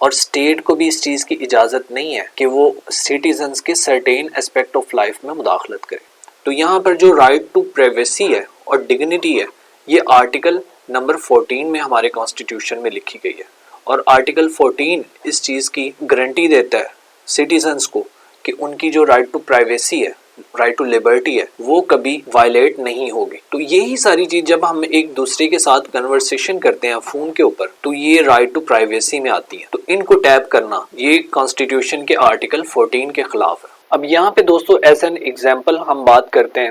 اور اسٹیٹ کو بھی اس چیز کی اجازت نہیں ہے کہ وہ سٹیزنز کے سرٹین اسپیکٹ آف لائف میں مداخلت کرے۔ تو یہاں پر جو رائٹ ٹو پرائیویسی ہے اور ڈگنیٹی ہے، یہ آرٹیکل نمبر 14 میں ہمارے کانسٹیٹیوشن میں لکھی گئی ہے، اور آرٹیکل 14 اس چیز کی گارنٹی دیتا ہے سٹیزنز کو کہ ان کی جو رائٹ ٹو پرائیویسی ہے، رائٹ ٹو لبرٹی ہے، وہ کبھی وائلیٹ نہیں ہوگی۔ تو یہی ساری چیز جب ہم ایک دوسرے کے ساتھ کنورسیشن کرتے ہیں فون کے اوپر، تو یہ رائٹ ٹو پرائیویسی میں آتی ہے۔ تو ان کو ٹیپ کرنا یہ کانسٹیٹیوشن کے آرٹیکل 14 کے خلاف ہے۔ اب یہاں پہ دوستو ایز این ایگزامپل ہم بات کرتے ہیں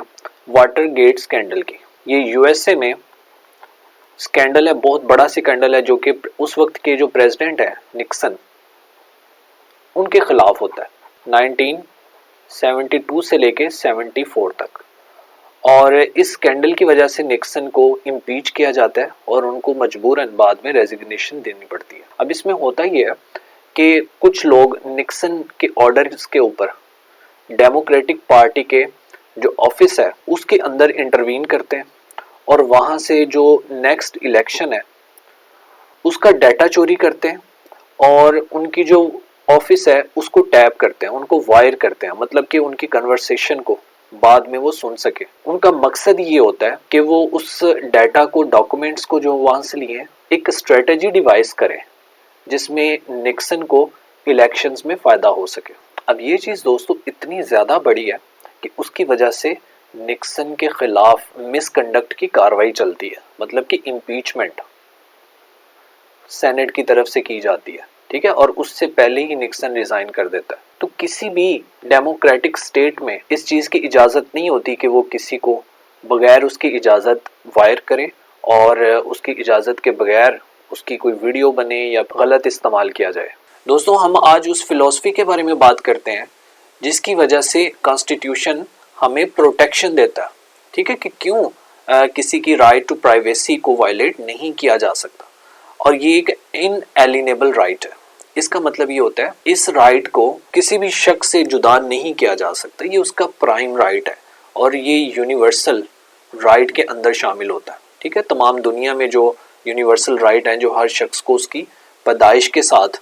واٹر گیٹ اسکینڈل کی۔ یہ یو ایس اے میں اسکینڈل ہے، بہت بڑا اسکینڈل ہے، جو کہ اس وقت کے جو پریزیڈنٹ ہے نکسن، ان کے خلاف ہوتا ہے 1972 سے لے کے 74 تک، اور اس اسکینڈل کی وجہ سے نکسن کو امپیچ کیا جاتا ہے اور ان کو مجبوراً بعد میں ریزگنیشن دینی پڑتی ہے۔ اب اس میں ہوتا یہ ہے کہ کچھ لوگ نکسن کے آرڈرز کے اوپر ڈیموکریٹک پارٹی کے جو آفس ہے اس کے اندر انٹروین کرتے ہیں، اور وہاں سے جو نیکسٹ الیکشن ہے اس کا ڈیٹا چوری کرتے ہیں، اور ان کی جو آفس ہے اس کو ٹیپ کرتے ہیں، ان کو وائر کرتے ہیں، مطلب کہ ان کی کنورسیشن کو بعد میں وہ سن سکے۔ ان کا مقصد یہ ہوتا ہے کہ وہ اس ڈیٹا کو، ڈاکومنٹس کو جو وہاں سے لیے ہیں، ایک اسٹریٹجی ڈیوائس کریں جس میں نکسن کو الیکشنز میں فائدہ ہو سکے۔ اب یہ چیز دوستو اتنی زیادہ بڑی ہے کہ اس کی وجہ سے نکسن کے خلاف مس کنڈکٹ کی کاروائی چلتی ہے، مطلب کہ امپیچمنٹ سینٹ کی طرف سے کی جاتی ہے، ٹھیک ہے، اور اس سے پہلے ہی نکسن ریزائن کر دیتا ہے۔ تو کسی بھی ڈیموکریٹک سٹیٹ میں اس چیز کی اجازت نہیں ہوتی کہ وہ کسی کو بغیر اس کی اجازت وائر کرے، اور اس کی اجازت کے بغیر اس کی کوئی ویڈیو بنے یا غلط استعمال کیا جائے۔ دوستو ہم آج اس فلسفی کے بارے میں بات کرتے ہیں جس کی وجہ سے کانسٹیٹیوشن ہمیں پروٹیکشن دیتا ہے، ٹھیک ہے، کہ کیوں کسی کی رائٹ ٹو پرائیویسی کو وائلیٹ نہیں کیا جا سکتا، اور یہ ایک ان ایلینیبل رائٹ ہے۔ اس کا مطلب یہ ہوتا ہے اس رائٹ کو کسی بھی شخص سے جدا نہیں کیا جا سکتا، یہ اس کا پرائم رائٹ ہے، اور یہ یونیورسل رائٹ کے اندر شامل ہوتا ہے، ٹھیک ہے۔ تمام دنیا میں جو یونیورسل رائٹ ہیں جو ہر شخص کو اس کی پیدائش کے ساتھ،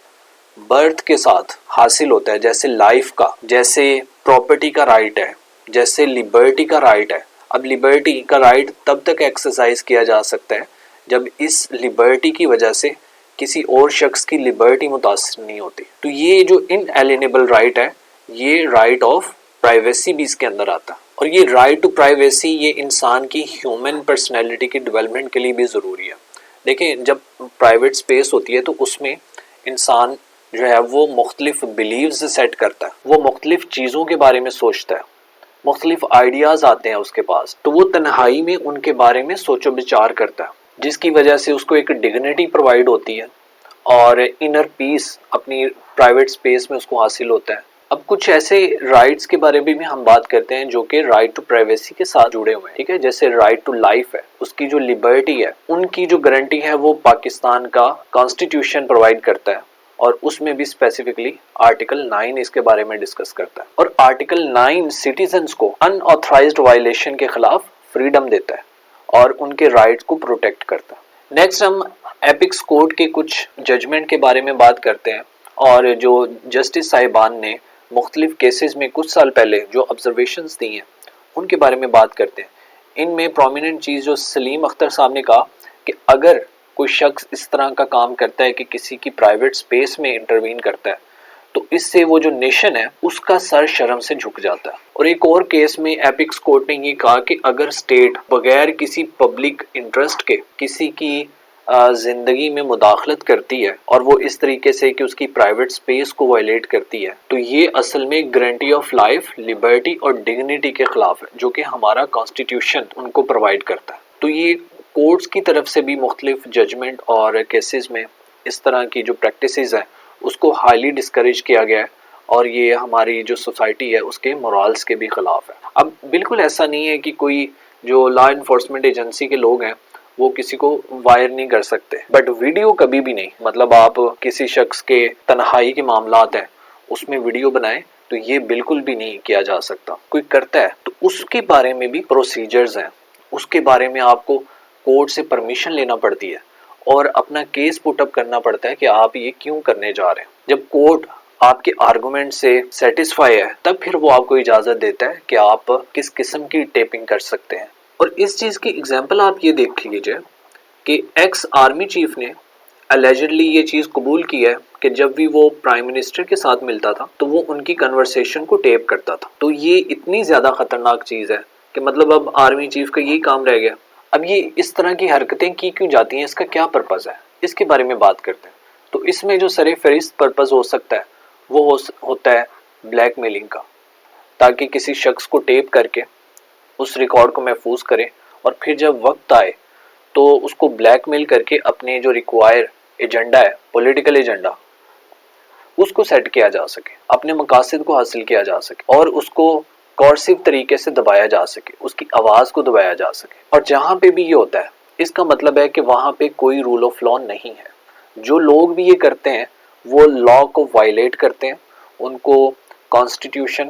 برتھ کے ساتھ حاصل ہوتا ہے، جیسے لائف کا، جیسے پراپرٹی کا رائٹ ہے، جیسے لبرٹی کا رائٹ ہے۔ اب لبرٹی کا رائٹ تب تک ایکسرسائز کیا جا سکتا ہے جب اس لبرٹی کی وجہ سے کسی اور شخص کی لبرٹی متاثر نہیں ہوتی۔ تو یہ جو ان ایلینیبل رائٹ ہے، یہ رائٹ آف پرائیویسی بھی اس کے اندر آتا ہے، اور یہ رائٹ ٹو پرائیویسی یہ انسان کی ہیومن پرسنالٹی کی ڈیولپمنٹ کے لیے بھی ضروری ہے۔ دیکھیں جب پرائیویٹ سپیس ہوتی ہے تو اس میں انسان جو ہے وہ مختلف بلیوز سیٹ کرتا ہے، وہ مختلف چیزوں کے بارے میں سوچتا ہے، مختلف آئیڈیاز آتے ہیں اس کے پاس، تو وہ تنہائی میں ان کے بارے میں سوچ و بچار کرتا ہے، جس کی وجہ سے اس کو ایک ڈگنیٹی پرووائڈ ہوتی ہے، اور انر پیس اپنی پرائیویٹ سپیس میں اس کو حاصل ہوتا ہے۔ اب کچھ ایسے رائٹس کے بارے میں بھی ہم بات کرتے ہیں جو کہ رائٹ ٹو پرائیویسی کے ساتھ جڑے ہوئے ہیں، ٹھیک ہے، جیسے رائٹ ٹو لائف ہے، اس کی جو لبرٹی ہے، ان کی جو گارنٹی ہے وہ پاکستان کا کانسٹیٹیوشن پرووائڈ کرتا ہے، اور اس میں بھی اسپیسیفکلی آرٹیکل 9 اس کے بارے میں ڈسکس کرتا ہے، اور آرٹیکل 9 سٹیزنز کو ان آتھرائزڈ وائلیشن کے خلاف فریڈم دیتا ہے اور ان کے رائٹس کو پروٹیکٹ کرتا ہے۔ نیکسٹ ہم ایپکس کورٹ کے کچھ ججمنٹ کے بارے میں بات کرتے ہیں، اور جو جسٹس صاحبان نے مختلف کیسز میں کچھ سال پہلے جو آبزرویشنز دی ہیں ان کے بارے میں بات کرتے ہیں۔ ان میں پرومیننٹ چیز جو سلیم اختر صاحب نے کہا کہ اگر کوئی شخص اس طرح کا کام کرتا ہے کہ کسی کی پرائیویٹ سپیس میں انٹروین کرتا ہے تو اس سے وہ جو نیشن ہے اس کا سر شرم سے جھک جاتا ہے۔ اور ایک اور کیس میں ایپکس کورٹ نے یہ کہا کہ اگر اسٹیٹ بغیر کسی پبلک انٹرسٹ کے کسی کی زندگی میں مداخلت کرتی ہے اور وہ اس طریقے سے کہ اس کی پرائیویٹ سپیس کو وائلیٹ کرتی ہے تو یہ اصل میں گارنٹی آف لائف، لبرٹی اور ڈگنیٹی کے خلاف ہے جو کہ ہمارا کانسٹیٹیوشن ان کو پرووائڈ کرتا ہے۔ تو یہ کورٹس کی طرف سے بھی مختلف ججمنٹ اور کیسز میں اس طرح کی جو پریکٹسز ہیں اس کو ہائیلی ڈسکریج کیا گیا ہے، اور یہ ہماری جو سوسائٹی ہے اس کے مورالز کے بھی خلاف ہے۔ اب بالکل ایسا نہیں ہے کہ کوئی جو لا انفورسمنٹ ایجنسی کے لوگ ہیں وہ کسی کو وائر نہیں کر سکتے، بٹ ویڈیو کبھی بھی نہیں، مطلب آپ کسی شخص کے تنہائی کے معاملات ہیں اس میں ویڈیو بنائیں تو یہ بالکل بھی نہیں کیا جا سکتا۔ کوئی کرتا ہے تو اس کے بارے میں بھی پروسیجرز ہیں، اس کے بارے میں آپ کو کورٹ سے پرمیشن لینا پڑتی ہے، اور اپنا کیس پٹ اپ کرنا پڑتا ہے کہ آپ یہ کیوں کرنے جا رہے ہیں. جب کورٹ آپ کے آرگومنٹ سے سیٹسفائی ہے تب پھر وہ آپ کو اجازت دیتا ہے کہ آپ کس قسم کی ٹیپنگ کر سکتے ہیں. اور اس چیز کی اگزامپل آپ یہ دیکھ لیجئے کہ ایکس آرمی چیف نے الیجڈلی یہ چیز قبول کی ہے کہ جب بھی وہ پرائم منسٹر کے ساتھ ملتا تھا تو وہ ان کی کنورسیشن کو ٹیپ کرتا تھا. تو یہ اتنی زیادہ خطرناک چیز ہے کہ مطلب اب آرمی چیف کا یہی کام رہ گیا. اب یہ اس طرح کی حرکتیں کی کیوں جاتی ہیں, اس کا کیا پرپز ہے, اس کے بارے میں بات کرتے ہیں. تو اس میں جو سر فہرست پرپز ہو سکتا ہے وہ ہوتا ہے بلیک میلنگ کا, تاکہ کسی شخص کو ٹیپ کر کے اس ریکارڈ کو محفوظ کرے اور پھر جب وقت آئے تو اس کو بلیک میل کر کے اپنے جو ریکوائر ایجنڈا ہے, پولیٹیکل ایجنڈا, اس کو سیٹ کیا جا سکے, اپنے مقاصد کو حاصل کیا جا سکے اور اس کو کورسو طریقے سے دبایا جا سکے, اس کی آواز کو دبایا جا سکے. اور جہاں پہ بھی یہ ہوتا ہے اس کا مطلب ہے کہ وہاں پہ کوئی رول آف لا نہیں ہے. جو لوگ بھی یہ کرتے ہیں وہ لا کو وائلیٹ کرتے ہیں, ان کو کانسٹیٹیوشن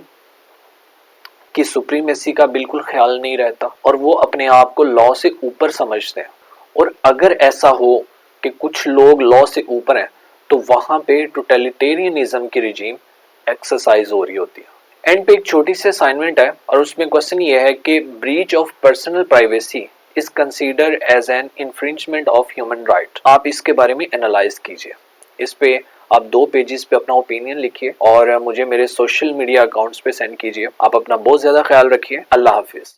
کی سپریمیسی کا بالکل خیال نہیں رہتا اور وہ اپنے آپ کو لا سے اوپر سمجھتے ہیں. اور اگر ایسا ہو کہ کچھ لوگ لا سے اوپر ہیں تو وہاں پہ ٹوٹلیٹیرینزم کی رجیم ایکسرسائز ہو رہی ہوتی ہے. اینڈ پہ ایک چھوٹی سی اسائنمنٹ ہے اور اس میں کوسچن یہ ہے کہ breach of personal privacy is considered as an infringement of human right. آپ اس کے بارے میں انالائز کیجئے. اس پہ آپ 2 پیجز پہ اپنا اوپینین لکھیے اور مجھے میرے سوشل میڈیا اکاؤنٹس پہ سینڈ کیجئے. آپ اپنا بہت زیادہ خیال رکھیے. اللہ حافظ.